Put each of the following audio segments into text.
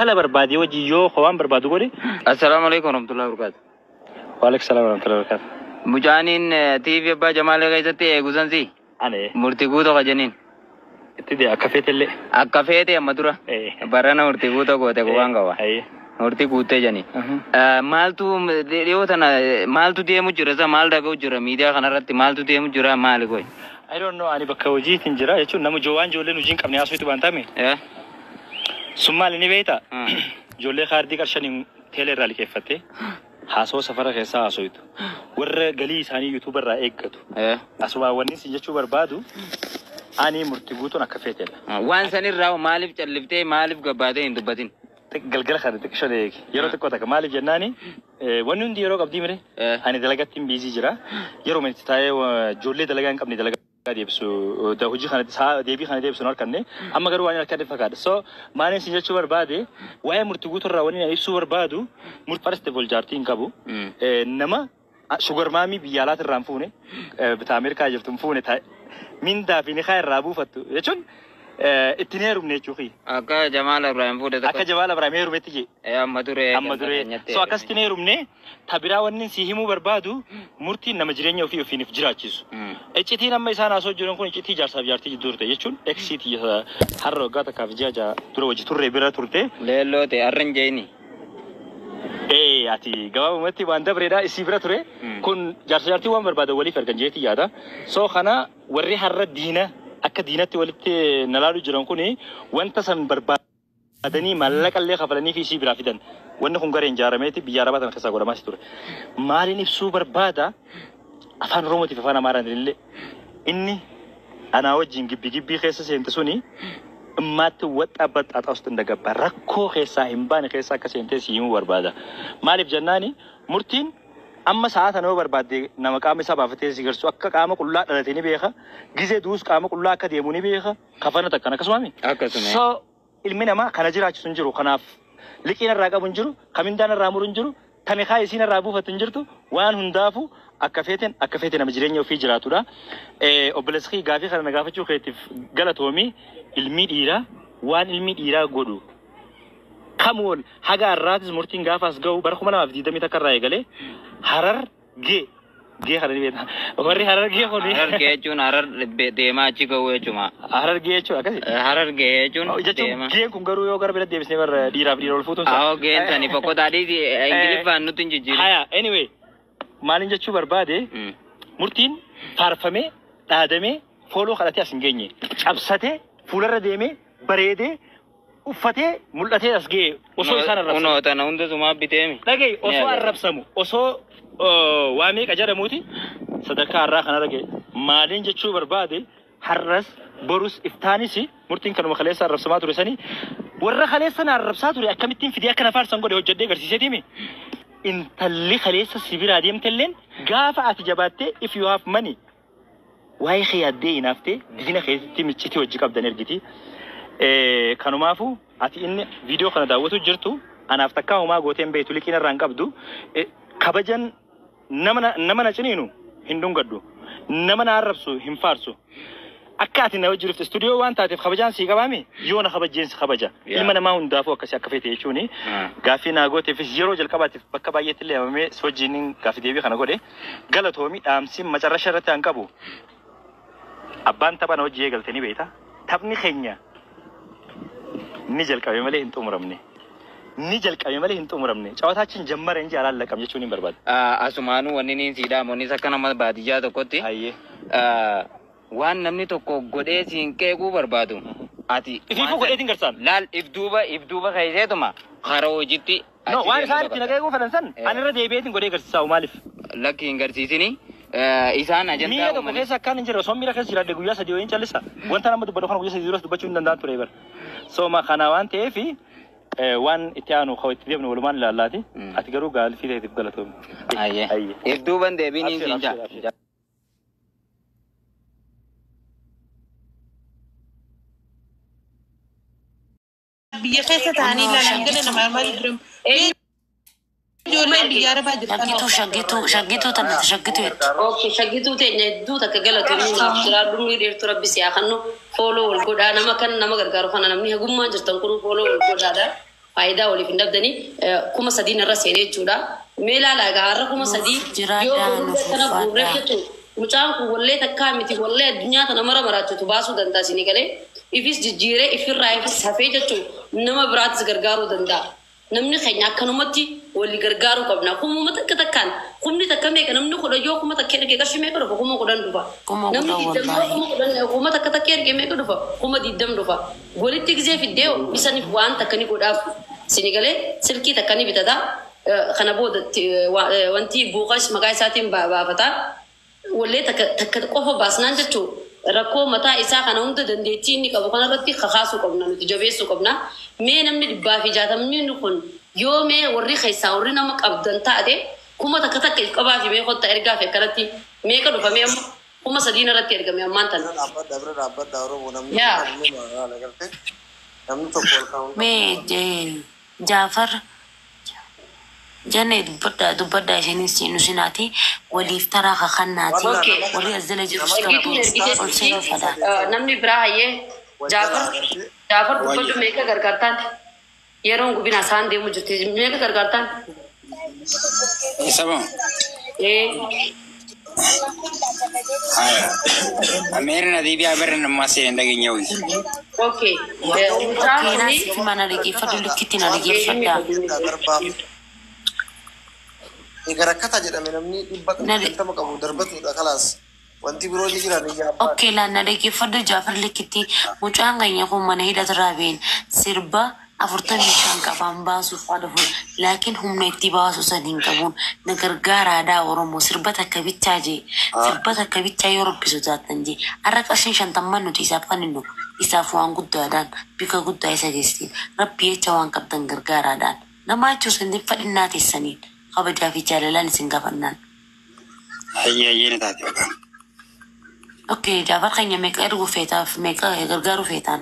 هلا بربادي وجي يو خوان بربادو قولي. السلام عليكم ورحمة الله وبركاته. وعليكم السلام ورحمة الله وبركاته. مجانين تيفي أبا جمال غيزتي غزنسي. أنا. مرتقوتو غجنين. تدي أكفيت اللي. أكفيت يا مدورة. برانا مرتقوتو غوتة غوانغوا. مرتقوتة جاني. مالتو ديوتنا مالتو ديمو جرا مال دعو جرا ميديا خنا رتي مالتو ديمو جرا مال كوي. I don't know. أنا بكوجي تنجرا. يشون نمو جوان جولة نجين كمني أسوي تبانتامي. سمالي نبيتا. جولة خاردي كرشاني تيلر رالي كيفتة. حاسو سفرة خيسا أسويتو. ور قلي ثاني يوتيوبر رأيك كتو. أسوا وني سيجتشو بربادو. أنا مرتبوتو نكفيت له. وان سني راو مالف تلفتة مالف قبادة إندو بدين. قلقل خارج تكشليك. يرو تكوتا كمالف جناني. ونون دي يرو قبدي مري. أنا دلقات تيم بيزي جرا. يرو من تتاي وجولة دلقان كم ندلقات ديبسو. ده هجي خانة سا ديبي خانة ديبسو نور كنّي. أما قالوا أنا كده فكاد. So ماني سيجتشو بربادة. وهي مرتبوتو راوني نيسو بربادو. مرتبرست فولجارتين كابو. نما شجر مامي بيالات الرامفونة. بتعمير كاجر تمفونة تاي. من دا في نخاير رابو فتو. يشون اتنيرو منيجوخي. أكا جمال إبراهيم فودة. أكا جمال إبراهيم يرومتيجي. أم مدورة. سو أكاس تنيرو مني. تبرا ونن سيهمو بربادو. مرتي نمجرينيو في نفجراتشيسو. إتشتي نما إنسان أسود جرون كون إتشتي جارسا بيارتي جدورته. يشون إكسيتي هارو غاتا كافجيا جا ترو وجي تور ريبرا تورته. ليلو تي أرنجيني. ati gawa mati wanda bereda isi berature kun jarti wan berbada wali ferganjeti yada so khana warri harra dina akka dinati walitti nalalu jiran kuni wanta san berbadani malakalle khafalani fi isi berafidan wanna kun garen jarameti biyarabatan khasa goda mastur malini su berbada afan romoti fana maran lille inni ana wajin gibbi khesa sentasuni مات وتأبت أتوست ندق بركو خيسا همبان خيسا كسينتس يمو بربادا مالف جناني مرتين أما ساعات أنا بربادي نما كام سبعة فتيس يقرسوا أكا كام كلها نلتيني بيخا جزء دوس كام كلها كديموني بيخا خفنا تكنا كسوامي so ilmina ma kana jira ci sunjuru kanaf likina raga bunjuru kamindana ramurunjuru tani khaysina rabu fatunjurtu wan hundafu akafeten amjirenya fi jiratula obleski gafi khana gafachu khatif galatomi ilmi dira wan ilmi dira godu kamol haga arratis murtin gafas go barkhumana afdi dami takarra gale harar ge harani beta warri harar ge khoni harar ge chun harar dema chi go we chuma harar ge chu akasi harar ge chun dema ge kungaru yo gar bela debisne bar dira futu aw ge tani poko dadi ingilif vannu tinjiji haya anyway malin jechu barbade murtin farfame dadame folo khalati asingenye absate fulara deme barede uffate mulate asge oso isana rabsamu uno tana unde zuma bitemi dagay oso arabsamu oso wami kajara muti sadaka arra khana dagay malin jechu barbade harras borus iftanisi murtin kanu khalesa arabsamatu resani warra khalesa arabsatu akamitin fidiya kana farsan gode hojjade garsisetimi انت اللي خليسه سيبير اديم تلين غافا اتجاباتي if you have money واي خيادي نافتي دينا خيتي مچتي وجي قبد انرجيتي كانوا مافو اتي ان فيديو كان داوتو جرتو انا افتكاو ما غوتين بيتو لكينا ران قبدو كبجن نمنا چنينو هندون غدو نمنا عربسو همفارسو أكاتي نوجر في الاستوديو وان تاتي خبجان سي قبامي يونا خبجين خبجا إلما ما هندافو كسي أكفيتي يشوني غافي ناغوتي في زيرو جل كباتي بكبايت اللي أمامي سوجينين غافي ديبي خانا قولي غلط هومي أمسي مجرى شرطي أنكبو أبان تبا نوجيه غلطيني بيتا تبني خينيا نجل كبي ملي انتو مرمني نجل كبي ملي انتو مرمني چواتاچين جمّر انجي على لكم يشوني برباد أسمانو ونينين سيدا موني سكنا مد باديجا تقوتي waan namni tokko godhee siin qeequu barbaadu ati ififu godhee tingarsan laal ifduuba kayseetuma hara hojitti no waan isaan itti naqeequu fedhan san ani irra deebi'eetiin godhee garsiisaa maaliif lakki hin garsiisini isaan ajandaa miira tokko keessa akkaan hin jirre osoo miira keessa jiraadde guyyaa sadii wayin callisa wanta nama dubbatu kana guyyaa sadii duras dubbachuu hin danda'an ture bar so ma kana waan ta'eef waan itti aanu koo itti deemnu walumaan ilaallaati ati garuu gaalfii ta'eetiif galatoomi ayye ifduuban deebiin siin jaa بيخسة تاني لا لانجنا ما ما يدرم جولة بيجارة بعد شقيتو تنا شقيتو أوكي شقيتو تاني دو تكجلا تاني ترى دمي دير ترى بس يا خنو فولو والكود أنا ما كان نما غير كارو خنا نمني هقوم ما جرتان كرو فولو والكود هذا faayidaa waliif hin dhabdanii kuma sadiin irra seenee jechuudha. Meelaa laagaa har'a kuma sadii yoo kana guurree jechuudha. Mucaan kun wallee takkaa miti wallee addunyaa kana mara maraachuutu baasuu danda'a isinii galee ifis jijjiiree ifirraa ifis hafee jechuudha nama biraatis gargaaruu danda'a. Namni keenya akkanumatti walii gargaaruu qabna. Kumuma takka takkaan kumni takka meeqa namni kudha yoo kuma takka ergee qarshii meeqa dhufa kuma kudhan dhufa. Namni kuma takka takka ergee meeqa dhufa kuma 20 dhufa. Walitti gisee fiddee bisaniif waan takka ni godhaaf isinii galee silkii takka ni bitata. Kana booda wanti buuqas maqaa isaatiin baafataa wallee takka qofa baasnaan jechuudha. Rakkoo mataa isaa kana hunda dandeettii inni qabu kanarratti kakaasuu qabna nuti jabeessuu qabna. Mee namni 160 kun yoo mee warri keessaa warri nama qabdan taate kuma takka takka qabaa fi mee qotta ergaa fi akkanatti meeqa dhufamee amma kuma sadiin irratti ergame ammaan tana. Mee Jaafar Jane dubbadda isheenis nusinati waliif taraa kakhannaati walii azdala jirus ol seenuu fada. Namni biraa hayyee Jaafar dubbaddu meeqa gargaartaan yeroon gubina isaan deemu jirti meeqa gargaartaan? Sabon. Ameerina diibii abarra namaa seenan dhageenya wayii. Okay. Keenaas mana dhageeffadhu likkitti na dhageeffadhaa. Garakata jedhame namni dhibba nama qabu darbatuudha kalaas wanti biroo ni jira ni yaabaa. Okay laanna dhageeffadhu Jaafar likkitti mucaan keenya kun mana hidhatarraa ba'een sirba 45 qabaan baasuuf qabu laakiin humna itti baasu san hin qabuun na gargaara aadaa Oromoo sirba takka bichaa yoo rabbisu taatan jee har'a qarshiin 50 nuti isaaf kennu isaaf waan guddaadhaan bika guddaa isa geestiin rabbi jecha waan qabdan gargaaraadhaan nama jechuus hin fadhinnaa teessaniin. Kabajaa fi jaalalaan isin gaafannaan. Ayyaayeen taate baqa. Okay, Jaafar keenya meeqa ergu feetaaf meeqa gargaaru feetaan?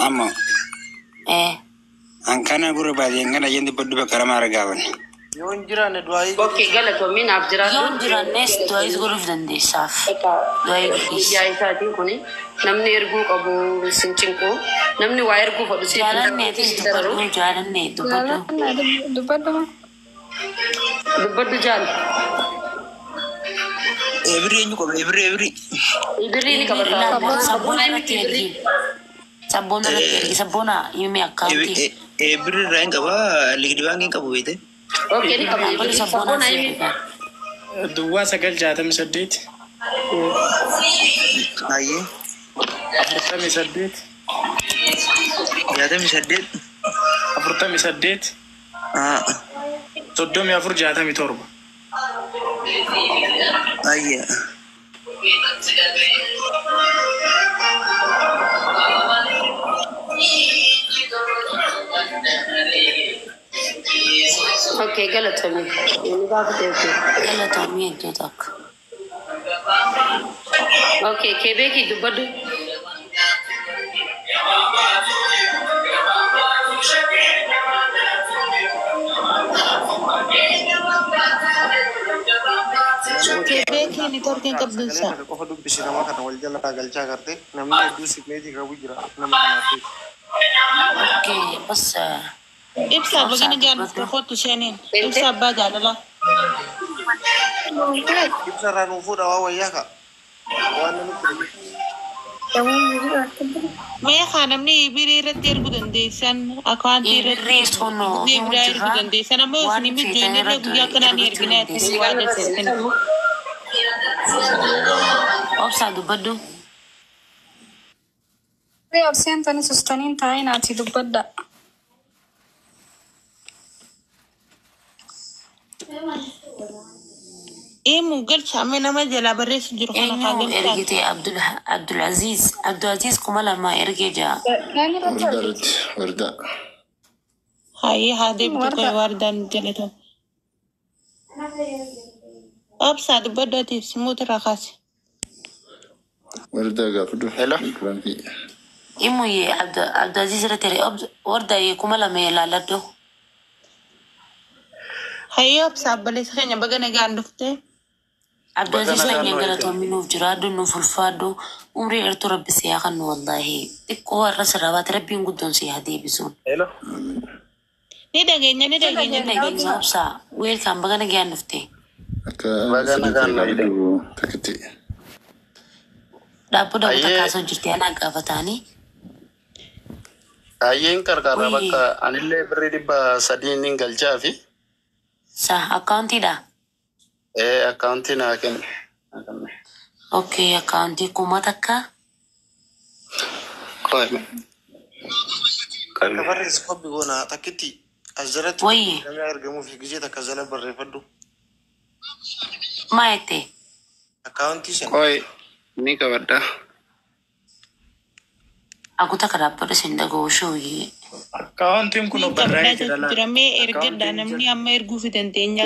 Amma. Ankana gurra baadiyyaa kana jenni baddu bakka ramaa argaaban. Yoo hin jiraanne du'aayi. Okay, galatoomi naaf jiraatu. Yoo hin jiraannes du'aayis godhuuf dandeessaaf. Yaa isaatiin kuni namni erguu qabu sin cinqu namni waa erguu fadhu si jaalanneetis dubbaddu jaal. Ebiri eenyu qaba ebiri. Ibirri ni qabata. Sabboona irratti ergi. Sabboona himee akkaawuntii. Ebiri irraa hin qaba ligdi baankiin qabu beete. Okay, ni qabata. Sabboona himee. Duwwaa 968. Ayyee. 48. 68. 48. 3467. Ayyee. Okay, galatoomi. Inni gaafate galatoomi iddoo takka. Okay, kebeeki dubbaddu. Kebeeki ni tortiin qabdinsa. Qofa dubbisi nama kana wal jala galchaa garte namni hedduu simeetii qabu jira nama kanaaf. Okay, bas. Ibsa bagina jaalatu kootu seeniin. Ibsa abbaa jaalala. Ibsa irraa nuuf fuudha waa wayyaa ka. Waan namitti Mee kaa namni ibirii irratti erguu dandeessan akkaantii irratti deebiraa erguu dandeessan ammoo isin ijoollee irra guyyaa kanaa ni erginaa itti waan dandeessan. Obsaa dubbaddu. Obseen tani sustaniin taa'ee naati dubbadda. Emu galcha amee nama jalaa barreessu jiru kana kaa Eenyu ergite Abdulaziz kuma lama ergee jaa. Warda. Hayyee haa deebitu koo wardaan jedhatan. Obsaa dubbaddaatiif simuutu irraa kaase. Warda gaafadhu. Hello. Imu ye Abdulaziz irratti warda ye kuma lama ilaaladhu. Hayyee obsaa abballeessa keenya baga nagaan dhuftee. Abdulaziz wajjin galatoominuuf jiraaddu nuuf ulfaaddu umrii dheertuu rabbi si haa kennu wallaahi xiqqoo har'a sirrabaati rabbiin guddoon si haa deebisuun. Ni dhageenya obsaa weelkaan bagana giyaan dhuftee. Bagana gaannoo takkiti. Dhaabboo daawwata kaasoo jirti anaa gaafataanii. Ayyeen qarqara bakka anillee birrii 300 galchaa fi. Sa akkaawuntiidha. Akkaawuntii naa kenna. Okay, akkaawuntii kuma takka. Kabarrees kobbi goona takkitti asirratti Wayye. namni argamuuf gizee takka jala barreeffadhu. Maa jettee? Akkaawuntii sana. Qoy ni qabadda. Aku takka dhaabbadha sin dhaga'u shooyee. Akkaawuntiin kun barreeffamee jira laa. Jiramee ergadha namni amma erguu fi dandeenya.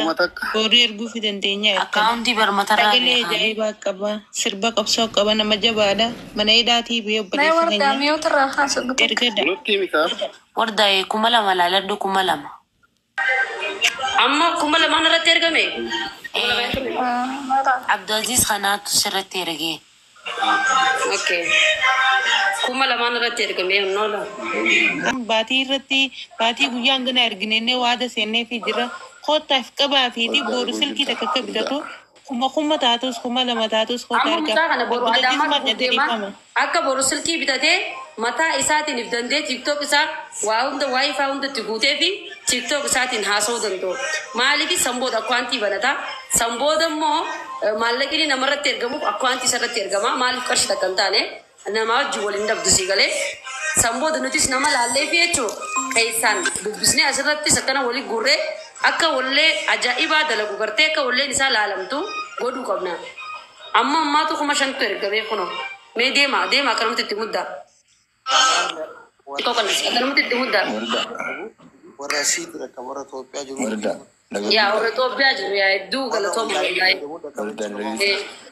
Booduu erguu fi dandeenya. Akkaawuntii barmatarraa Sagalee ajaa'ibaa qaba. Sirba qabsoo qaba nama jabaadha. Mana hidhaatii biyya Nay obboleessa wardaa keenya. miyootirraa haasa'u. Ergadha. Nutti mikaa. Wardaa'ee 2,000 laaladhu 2,000. Amma 2,000 irratti ergame. Abdulaziz kanaatu sirratti ergee. Okay. 2,000 irratti ergame noola. Baatii irratti baatii guyyaan gana erginee waada seennee fi jira. Koottaaf qabaa fi boodu silkii takka akka bitatu. Kuma taatus 2,000 taatus koota Amma mucaa kana boru adaamaa madda deema. diriifama. Akka boru silkii bitatee mataa isaatiin if dandee TikTok isaa waa hunda waayifaa hundatti guutee fi TikTok isaatiin haasa'uu danda'u. Maaliif sanboodha akkaawuntii banataa? Sanbooda immoo maallaqni namarratti ergamuuf akkaawuntii isarratti ergama. Maaliif qarshii takka hin taane nama wajjin waliin dabdu si galee. Sanbooda nutis nama laallee fi jechuun keessaan dubbisnee asirrattis akkana walii gurree akka wallee ajaa'ibaa dalagu gartee akka walleen isaa laalamtu godhuu qabna. Amma ammaatu 5,000 ergamee kuno. Mee deema akkanumatti itti muddaa. Xiqqoo kanas akkanumatti itti muddaa. Warra asii ture akka warra Itoophiyaa jiru. Yaa warra Itoophiyaa jiru yaa hedduu galatooma wallahi.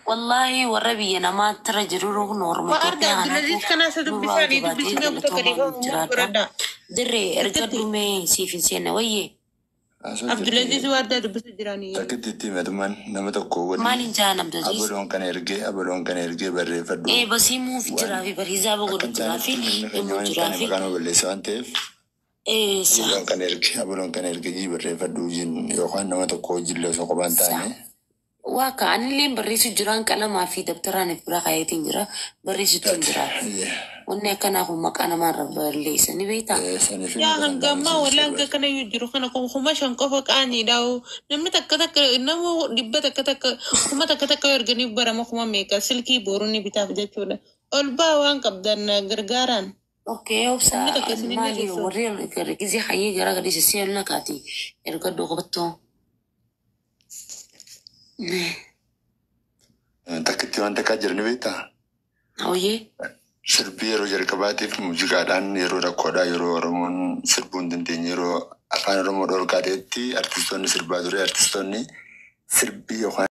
Wallahi warra biyya namaattirra jiru kun orma Itoophiyaa Abdulaziz kana isa dubbisanii dubbisnee bakka dhiifamu. dirree erga dhumee siif hin seenne wayyee. Abdulaziz waaddaa dubbisa jiranii. Takkiti matuman nama tokko waliin. Maaliin jaan Abdulaziz? Abaloon kana ergee barreeffadhu. Basiimuuf jiraa fi bariisaa boqotu jiraa fi immoo jiraa fi. Maqaan balleessa waan ta'eef. Abaloon kana ergee barreeffadhu yookaan nama tokko wajjin osoo qophaan taane. Waa kaanillee barreessu jiraan qalamaa fi dabtaraan bira kaayetiin jira barreessitu hin jira. Wanni akkanaa kun maqaa namaarra balleessanii beektaa? Yaa hangammaa walaa hanga kana yoo jiru kana kuma 5 qofa qaaniidhaa'u namni takka nama 100 takka kuma takka erganiif barama kuma meeqa silkii boruun ni bitaaf jechuudha. Ol baa waan qabdan gargaaraan. Okay, obsa maali warri gizee hayyee gara gadi sisseelna kaati erga doqottoo. Takkitti waan takkaa jirani beektaa? Hooyyee. Sirbii yeroo jalqabaatiif muuziqaadhaan yeroo rakkoodhaa yeroo Oromoon sirbuu hin dandeenye yeroo afaan Oromoo dhorkaa ta'etti artistoonni sirbaa ture artistoonni sirbii yookaan